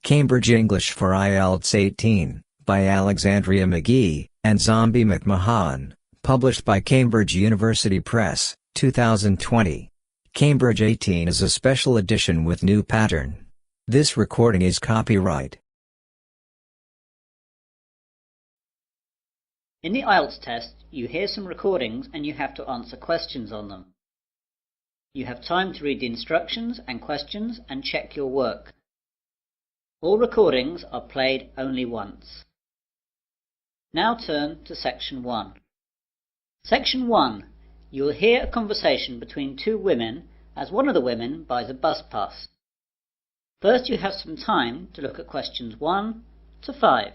Cambridge English for IELTS 18, by Alexandria McGee and Zombie McMahon, published by Cambridge University Press, 2020. Cambridge 18 is a special edition with new pattern. This recording is copyright. In the IELTS test, you hear some recordings and you have to answer questions on them. You have time to read the instructions and questions and check your work. All recordings are played only once. Now turn to Section 1. Section 1. You will hear a conversation between two women as one of the women buys a bus pass. First you have some time to look at questions 1 to 5.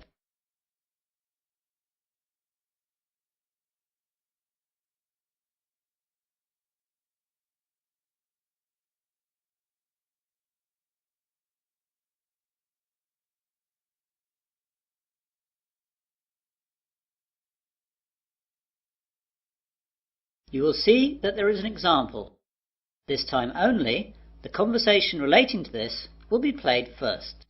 You will see that there is an example. This time only, the conversation relating to this will be played first.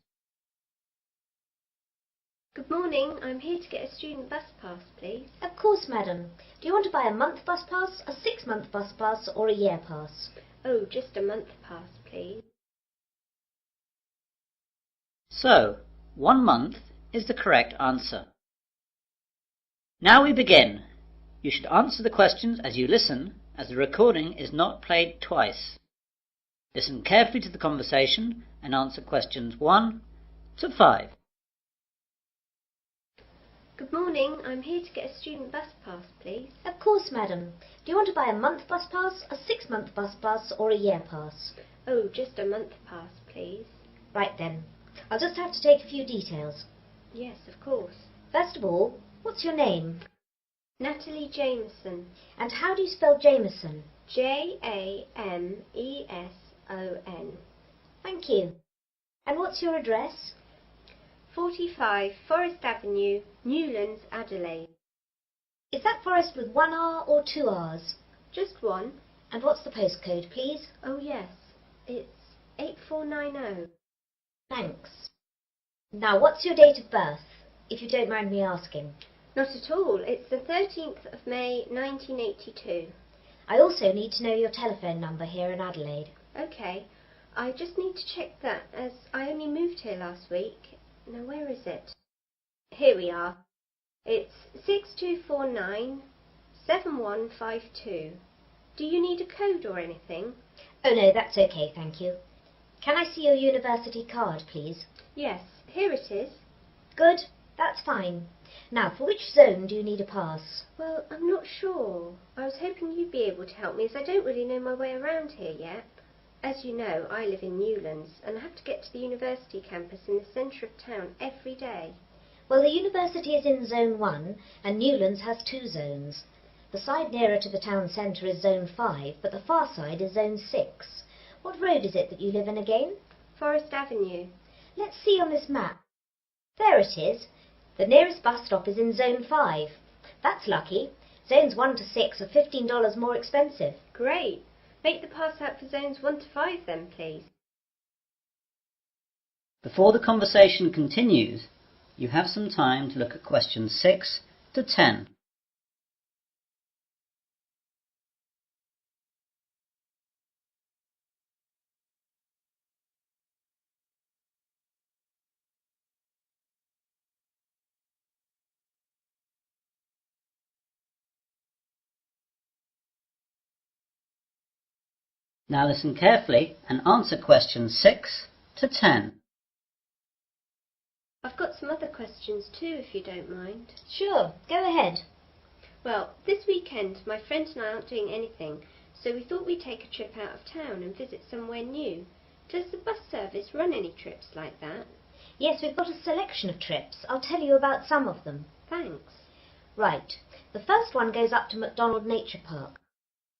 Good morning, I'm here to get a student bus pass, please. Of course, madam. Do you want to buy a month bus pass, a 6-month bus pass or a year pass? Oh, just a month pass, please. So, 1 month is the correct answer. Now we begin. You should answer the questions as you listen, as the recording is not played twice. Listen carefully to the conversation and answer questions 1 to 5. Good morning, I'm here to get a student bus pass, please. Of course, madam. Do you want to buy a month bus pass, a 6-month bus pass or a year pass? Oh, just a month pass, please. Right then. I'll just have to take a few details. Yes, of course. First of all, what's your name? Natalie Jameson. And how do you spell Jameson? Jameson. Thank you. And what's your address? 45 Forest Avenue, Newlands, Adelaide. Is that Forest with 1 R or 2 R's? Just one. And what's the postcode, please? Oh yes, it's 8490. Thanks. Now, what's your date of birth, if you don't mind me asking? Not at all. It's the 13th of May, 1982. I also need to know your telephone number here in Adelaide. OK. I just need to check that, as I only moved here last week. Now, where is it? Here we are. It's 6249 7152. Do you need a code or anything? Oh no, that's OK, thank you. Can I see your university card, please? Yes, here it is. Good, that's fine. Now, for which zone do you need a pass? Well, I'm not sure. I was hoping you'd be able to help me, as I don't really know my way around here yet. As you know, I live in Newlands, and I have to get to the university campus in the centre of town every day. Well, the university is in Zone 1, and Newlands has 2 zones. The side nearer to the town centre is Zone 5, but the far side is Zone 6. What road is it that you live in again? Forest Avenue. Let's see on this map. There it is. The nearest bus stop is in Zone 5. That's lucky. Zones 1 to 6 are $15 more expensive. Great. Make the pass out for Zones 1 to 5 then, please. Before the conversation continues, you have some time to look at questions 6 to 10. Now listen carefully and answer questions 6 to 10. I've got some other questions too, if you don't mind. Sure, go ahead. Well, this weekend my friend and I aren't doing anything, so we thought we'd take a trip out of town and visit somewhere new. Does the bus service run any trips like that? Yes, we've got a selection of trips. I'll tell you about some of them. Thanks. Right. The first one goes up to MacDonald Nature Park.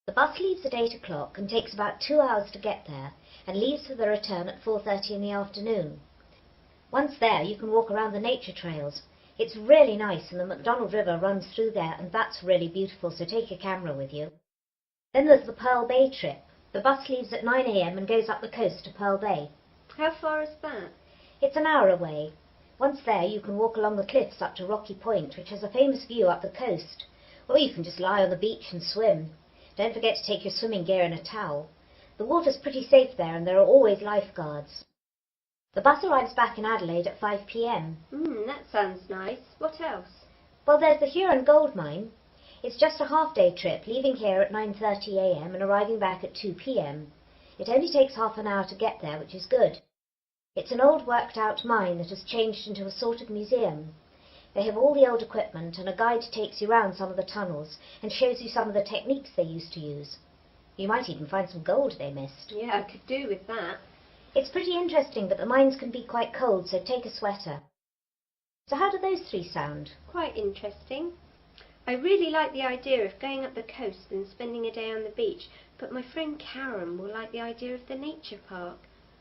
The bus leaves at 8 o'clock and takes about 2 hours to get there, and leaves for the return at 4:30 in the afternoon. Once there, you can walk around the nature trails. It's really nice, and the MacDonald River runs through there, and that's really beautiful, so take a camera with you. Then there's the Pearl Bay trip. The bus leaves at 9 AM and goes up the coast to Pearl Bay. How far is that? It's an hour away. Once there, you can walk along the cliffs up to Rocky Point, which has a famous view up the coast. Or you can just lie on the beach and swim. Don't forget to take your swimming gear and a towel. The water's pretty safe there, and there are always lifeguards. The bus arrives back in Adelaide at 5 p.m. That sounds nice. What else? Well, there's the Huron Gold Mine. It's just a half-day trip, leaving here at 9:30 a.m. and arriving back at 2 p.m. It only takes half an hour to get there, which is good. It's an old worked-out mine that has changed into a sort of museum. They have all the old equipment, and a guide takes you round some of the tunnels and shows you some of the techniques they used to use. You might even find some gold they missed. Yeah, I could do with that. It's pretty interesting, but the mines can be quite cold, so take a sweater. So how do those three sound? Quite interesting. I really like the idea of going up the coast and spending a day on the beach, but my friend Karen will like the idea of the nature park.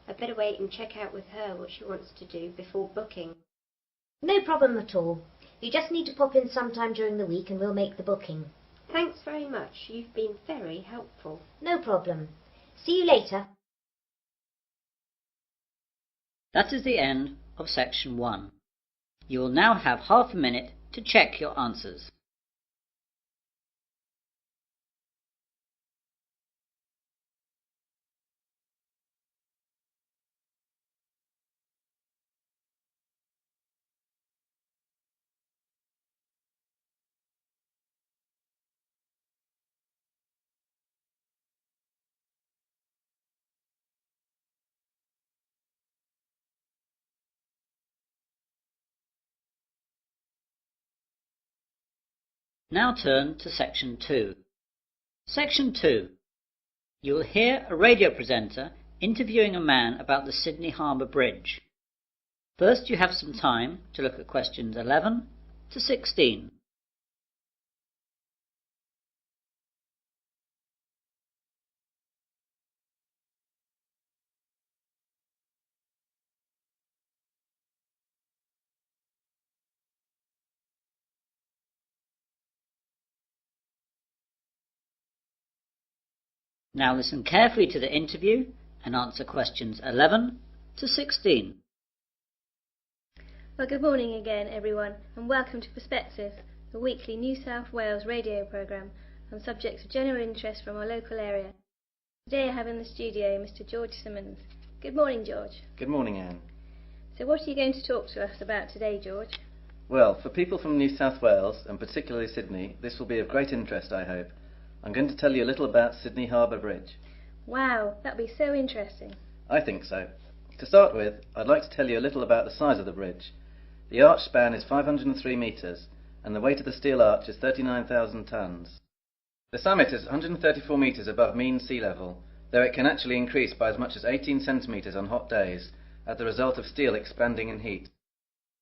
I'd better wait and check out with her what she wants to do before booking. No problem at all. You just need to pop in sometime during the week and we'll make the booking. Thanks very much. You've been very helpful. No problem. See you later. That is the end of section 1. You will now have half a minute to check your answers. Now turn to section 2. Section 2. You will hear a radio presenter interviewing a man about the Sydney Harbour Bridge. First, you have some time to look at questions 11 to 16. Now listen carefully to the interview and answer questions 11 to 16. Well, good morning again, everyone, and welcome to Perspectives, the weekly New South Wales radio programme on subjects of general interest from our local area. Today I have in the studio Mr. George Simmons. Good morning, George. Good morning, Anne. So what are you going to talk to us about today, George? Well, for people from New South Wales, and particularly Sydney, this will be of great interest, I hope. I'm going to tell you a little about Sydney Harbour Bridge. Wow, that'll be so interesting. I think so. To start with, I'd like to tell you a little about the size of the bridge. The arch span is 503 metres, and the weight of the steel arch is 39,000 tonnes. The summit is 134 metres above mean sea level, though it can actually increase by as much as 18 centimetres on hot days, as the result of steel expanding in heat.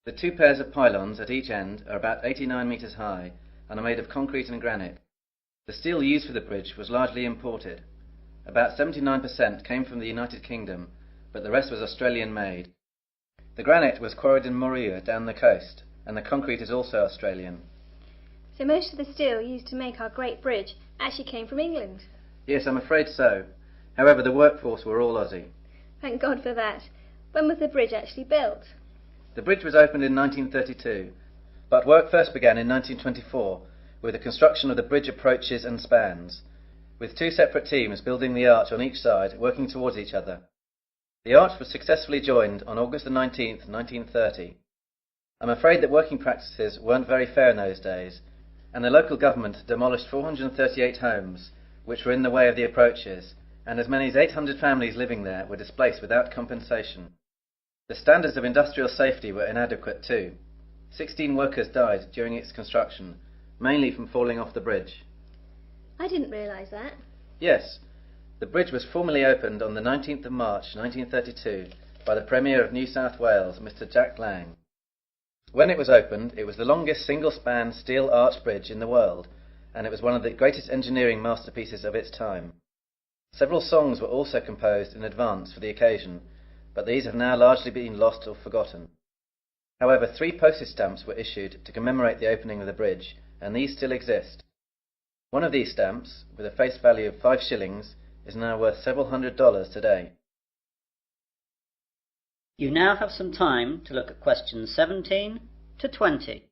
The two pairs of pylons at each end are about 89 metres high, and are made of concrete and granite. The steel used for the bridge was largely imported. About 79% came from the United Kingdom, but the rest was Australian made. The granite was quarried in Moruya down the coast, and the concrete is also Australian. So most of the steel used to make our great bridge actually came from England? Yes, I'm afraid so. However, the workforce were all Aussie. Thank God for that. When was the bridge actually built? The bridge was opened in 1932, but work first began in 1924 with the construction of the bridge approaches and spans, with two separate teams building the arch on each side, working towards each other. The arch was successfully joined on August the 19th, 1930. I'm afraid that working practices weren't very fair in those days, and the local government demolished 438 homes, which were in the way of the approaches, and as many as 800 families living there were displaced without compensation. The standards of industrial safety were inadequate too. 16 workers died during its construction, mainly from falling off the bridge. I didn't realise that. Yes, the bridge was formally opened on the 19th of March 1932 by the Premier of New South Wales, Mr. Jack Lang. When it was opened, it was the longest single-span steel arch bridge in the world, and it was one of the greatest engineering masterpieces of its time. Several songs were also composed in advance for the occasion, but these have now largely been lost or forgotten. However, 3 postage stamps were issued to commemorate the opening of the bridge, and these still exist. One of these stamps, with a face value of 5 shillings, is now worth several $100s today. You now have some time to look at questions 17 to 20.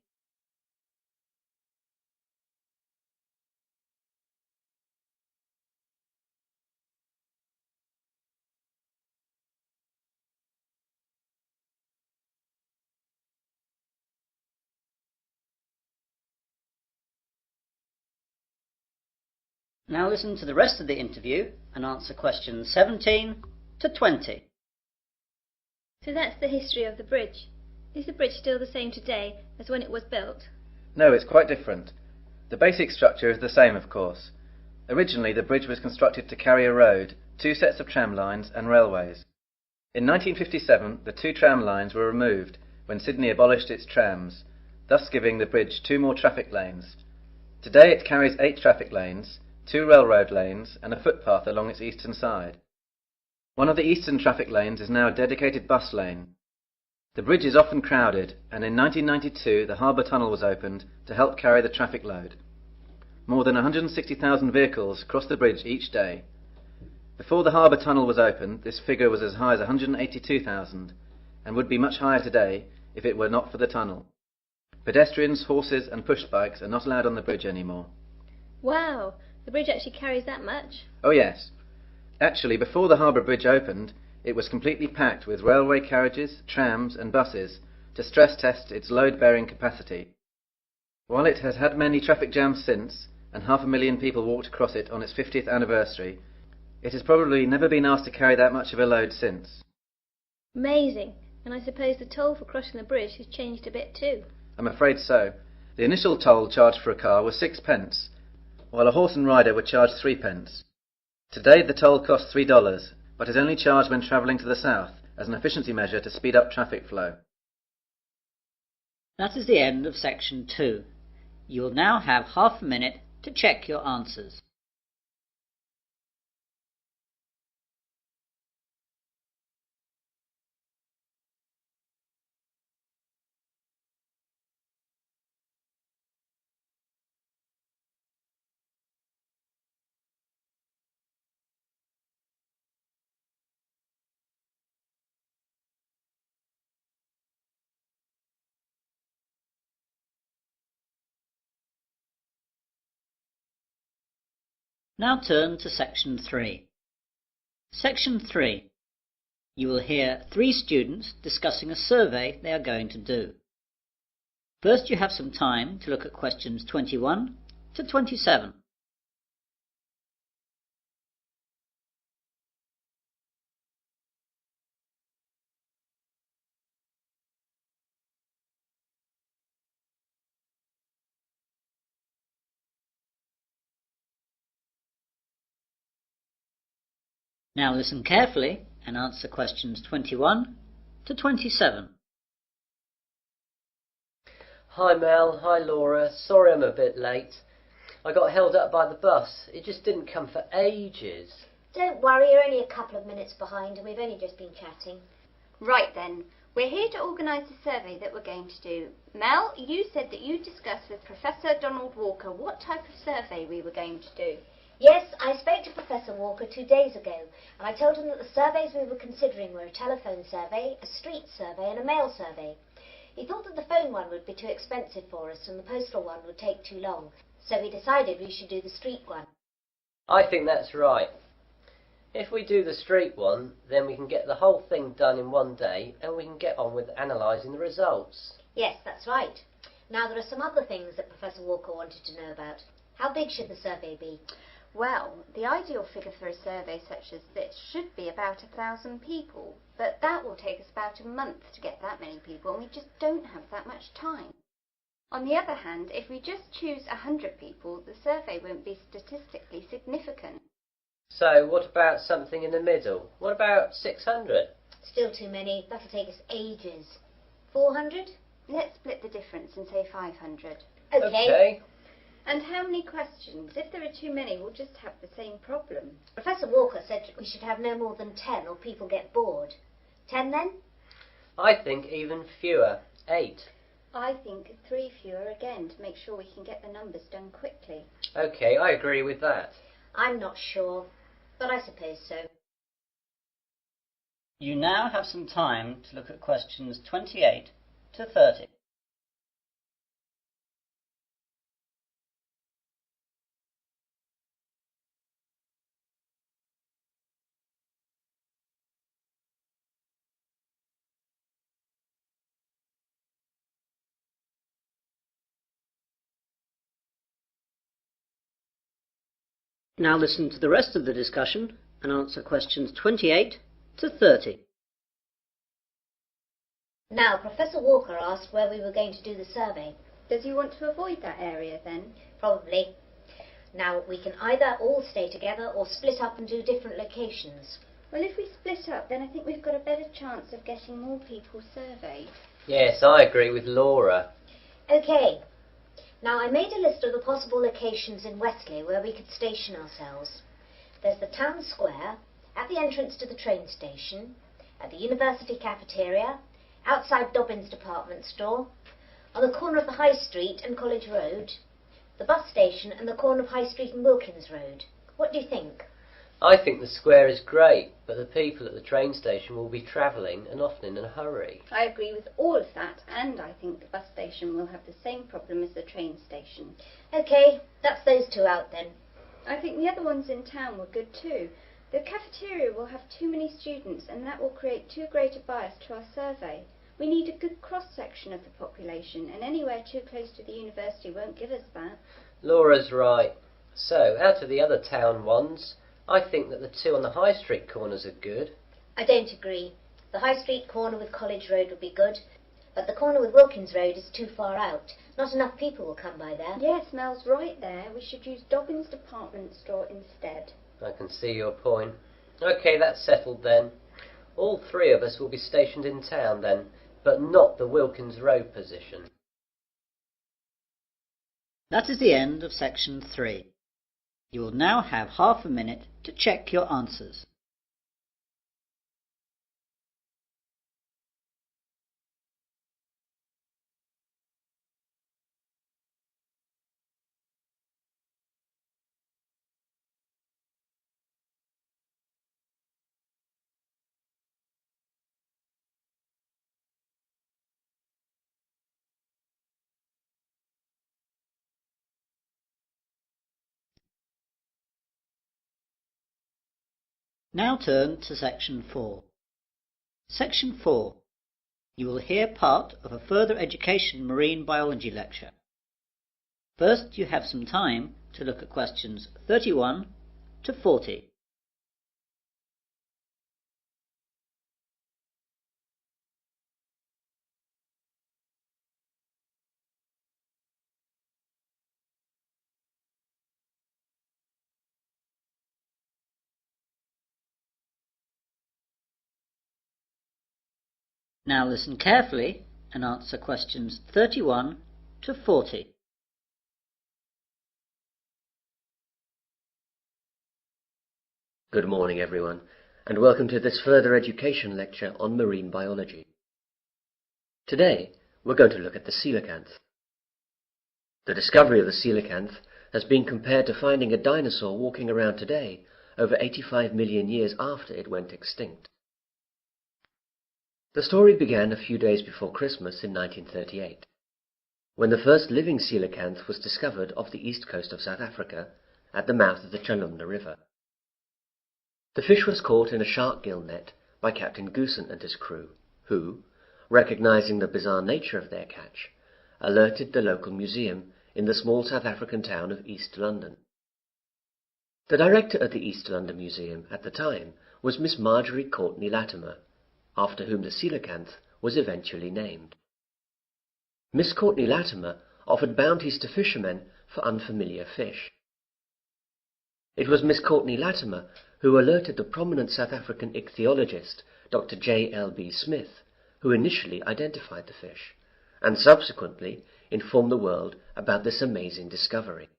Now listen to the rest of the interview and answer questions 17 to 20. So that's the history of the bridge. Is the bridge still the same today as when it was built? No, it's quite different. The basic structure is the same, of course. Originally, the bridge was constructed to carry a road, 2 sets of tram lines and railways. In 1957, the 2 tram lines were removed when Sydney abolished its trams, thus giving the bridge 2 more traffic lanes. Today it carries 8 traffic lanes, 2 railroad lanes and a footpath along its eastern side. One of the eastern traffic lanes is now a dedicated bus lane. The bridge is often crowded, and in 1992 the harbour tunnel was opened to help carry the traffic load. More than 160,000 vehicles cross the bridge each day. Before the harbour tunnel was opened, this figure was as high as 182,000, and would be much higher today if it were not for the tunnel. Pedestrians, horses and push bikes are not allowed on the bridge anymore. Wow! The bridge actually carries that much? Oh yes. Actually, before the harbour bridge opened, it was completely packed with railway carriages, trams and buses to stress test its load-bearing capacity. While it has had many traffic jams since, and 500,000 people walked across it on its 50th anniversary, it has probably never been asked to carry that much of a load since. Amazing! And I suppose the toll for crossing the bridge has changed a bit too? I'm afraid so. The initial toll charged for a car was 6 pence, while a horse and rider were charged 3 pence. Today the toll costs $3, but is only charged when travelling to the south as an efficiency measure to speed up traffic flow. That is the end of section 2. You will now have half a minute to check your answers. Now turn to section 3. Section 3. You will hear 3 students discussing a survey they are going to do. First, you have some time to look at questions 21 to 27. Now listen carefully and answer questions 21 to 27. Hi Mel, hi Laura, sorry I'm a bit late. I got held up by the bus, it just didn't come for ages. Don't worry, you're only a couple of minutes behind and we've only just been chatting. Right then, we're here to organise the survey that we're going to do. Mel, you said that you discussed with Professor Donald Walker what type of survey we were going to do. Yes, I spoke to Professor Walker 2 days ago, and I told him that the surveys we were considering were a telephone survey, a street survey and a mail survey. He thought that the phone one would be too expensive for us and the postal one would take too long, so we decided we should do the street one. I think that's right. If we do the street one, then we can get the whole thing done in one day and we can get on with analysing the results. Yes, that's right. Now there are some other things that Professor Walker wanted to know about. How big should the survey be? Well, the ideal figure for a survey such as this should be about 1,000 people, but that will take us about a month to get that many people, and we just don't have that much time. On the other hand, if we just choose 100 people, the survey won't be statistically significant. So what about something in the middle? What about 600? Still too many. That'll take us ages. 400? Let's split the difference and say 500. Okay. And how many questions? If there are too many, we'll just have the same problem. Professor Walker said we should have no more than 10 or people get bored. 10 then? I think even fewer. 8. I think 3 fewer again to make sure we can get the numbers done quickly. Okay, I agree with that. I'm not sure, but I suppose so. You now have some time to look at questions 28 to 30. Now listen to the rest of the discussion and answer questions 28 to 30. Now, Professor Walker asked where we were going to do the survey. Does he want to avoid that area then? Probably. Now, we can either all stay together or split up and do different locations. Well, if we split up, then I think we've got a better chance of getting more people surveyed. Yes, I agree with Laura. Okay. Now, I made a list of the possible locations in Wesley where we could station ourselves. There's the town square, at the entrance to the train station, at the university cafeteria, outside Dobbin's department store, on the corner of the High Street and College Road, the bus station and the corner of High Street and Wilkins Road. What do you think? I think the square is great, but the people at the train station will be travelling and often in a hurry. I agree with all of that, and I think the bus station will have the same problem as the train station. Okay, that's those two out then. I think the other ones in town were good too. The cafeteria will have too many students, and that will create too great a bias to our survey. We need a good cross-section of the population, and anywhere too close to the university won't give us that. Laura's right. So, out of the other town ones, I think that the two on the High Street corners are good. I don't agree. The High Street corner with College Road would be good, but the corner with Wilkins Road is too far out. Not enough people will come by there. Yes, Mel's right there. We should use Dobbin's department store instead. I can see your point. OK, that's settled then. All three of us will be stationed in town then, but not the Wilkins Road position. That is the end of section 3. You will now have half a minute to check your answers. Now turn to section 4. Section 4. You will hear part of a further education marine biology lecture. First, you have some time to look at questions 31 to 40. Now listen carefully and answer questions 31 to 40. Good morning everyone, and welcome to this further education lecture on marine biology. Today we're going to look at the coelacanth. The discovery of the coelacanth has been compared to finding a dinosaur walking around today over 85 million years after it went extinct. The story began a few days before Christmas in 1938, when the first living coelacanth was discovered off the east coast of South Africa at the mouth of the Chalumna River. The fish was caught in a shark gill net by Captain Goosen and his crew, who, recognizing the bizarre nature of their catch, alerted the local museum in the small South African town of East London. The director at the East London Museum at the time was Miss Marjorie Courtney Latimer, after whom the coelacanth was eventually named. Miss Courtney Latimer offered bounties to fishermen for unfamiliar fish. It was Miss Courtney Latimer who alerted the prominent South African ichthyologist Dr. J.L.B. Smith, who initially identified the fish, and subsequently informed the world about this amazing discovery.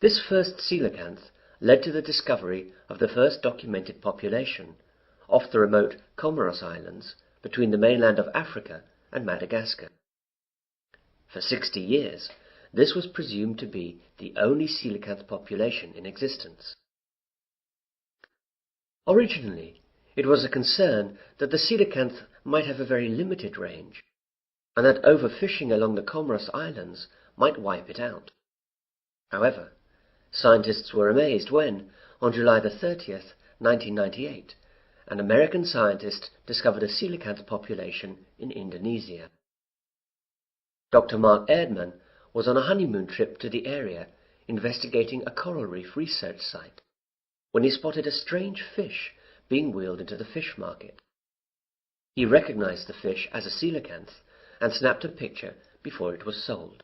This first coelacanth led to the discovery of the first documented population off the remote Comoros Islands between the mainland of Africa and Madagascar. For 60 years, this was presumed to be the only coelacanth population in existence. Originally, it was a concern that the coelacanth might have a very limited range, and that overfishing along the Comoros Islands might wipe it out. However, scientists were amazed when, on July 30th, 1998, an American scientist discovered a coelacanth population in Indonesia. Dr. Mark Erdmann was on a honeymoon trip to the area investigating a coral reef research site when he spotted a strange fish being wheeled into the fish market. He recognized the fish as a coelacanth and snapped a picture before it was sold.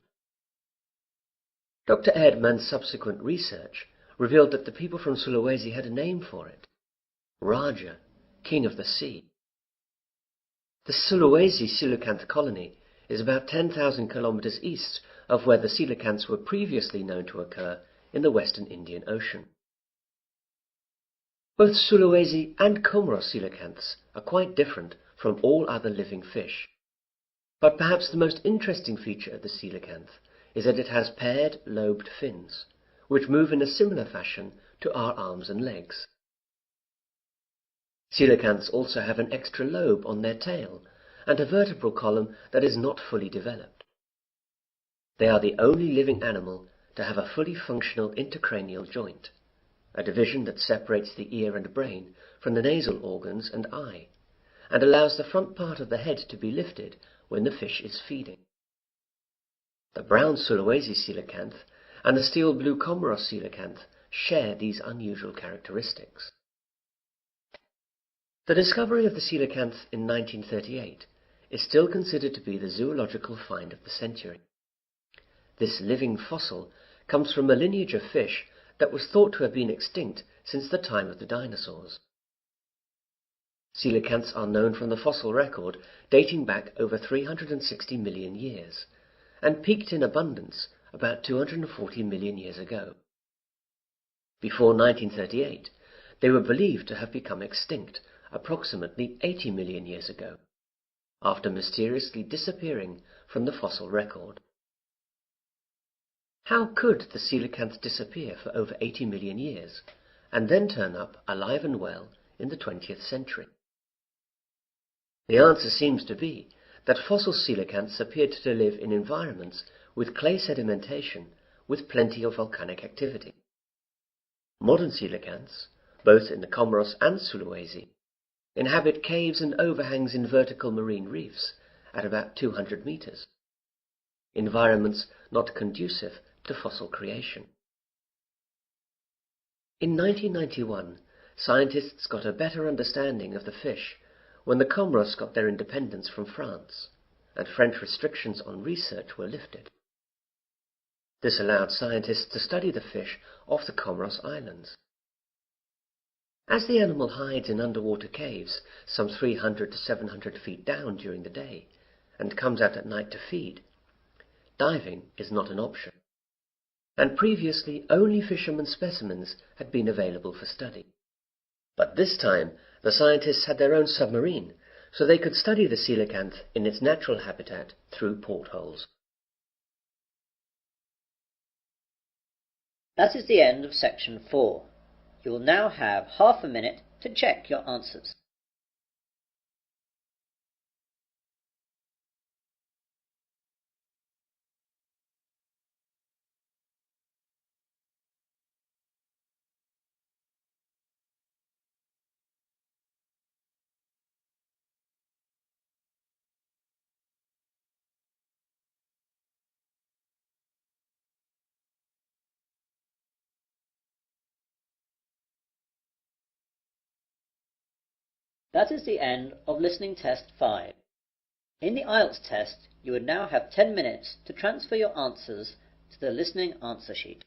Dr. Erdmann's subsequent research revealed that the people from Sulawesi had a name for it: Raja, King of the Sea. The Sulawesi coelacanth colony is about 10,000 kilometers east of where the coelacanths were previously known to occur in the western Indian Ocean. Both Sulawesi and Comoros coelacanths are quite different from all other living fish, but perhaps the most interesting feature of the coelacanth is that it has paired lobed fins, which move in a similar fashion to our arms and legs. Coelacanths also have an extra lobe on their tail and a vertebral column that is not fully developed. They are the only living animal to have a fully functional intercranial joint, a division that separates the ear and brain from the nasal organs and eye, and allows the front part of the head to be lifted when the fish is feeding. The brown Sulawesi coelacanth and the steel blue Comoros coelacanth share these unusual characteristics. The discovery of the coelacanth in 1938 is still considered to be the zoological find of the century. This living fossil comes from a lineage of fish that was thought to have been extinct since the time of the dinosaurs. Coelacanths are known from the fossil record dating back over 360 million years, and peaked in abundance about 240 million years ago. Before 1938, they were believed to have become extinct approximately 80 million years ago, after mysteriously disappearing from the fossil record. How could the coelacanth disappear for over 80 million years, and then turn up alive and well in the 20th century? The answer seems to be that fossil coelacanths appeared to live in environments with clay sedimentation with plenty of volcanic activity. Modern coelacanths, both in the Comoros and Sulawesi, inhabit caves and overhangs in vertical marine reefs at about 200 meters, environments not conducive to fossil creation. In 1991, scientists got a better understanding of the fish when the Comoros got their independence from France, and French restrictions on research were lifted. This allowed scientists to study the fish off the Comoros Islands. As the animal hides in underwater caves some 300 to 700 feet down during the day, and comes out at night to feed, diving is not an option, and previously only fishermen's specimens had been available for study. But this time the scientists had their own submarine, so they could study the coelacanth in its natural habitat through portholes. That is the end of section 4. You will now have half a minute to check your answers. That is the end of Listening Test 5. In the IELTS test, you would now have 10 minutes to transfer your answers to the listening answer sheet.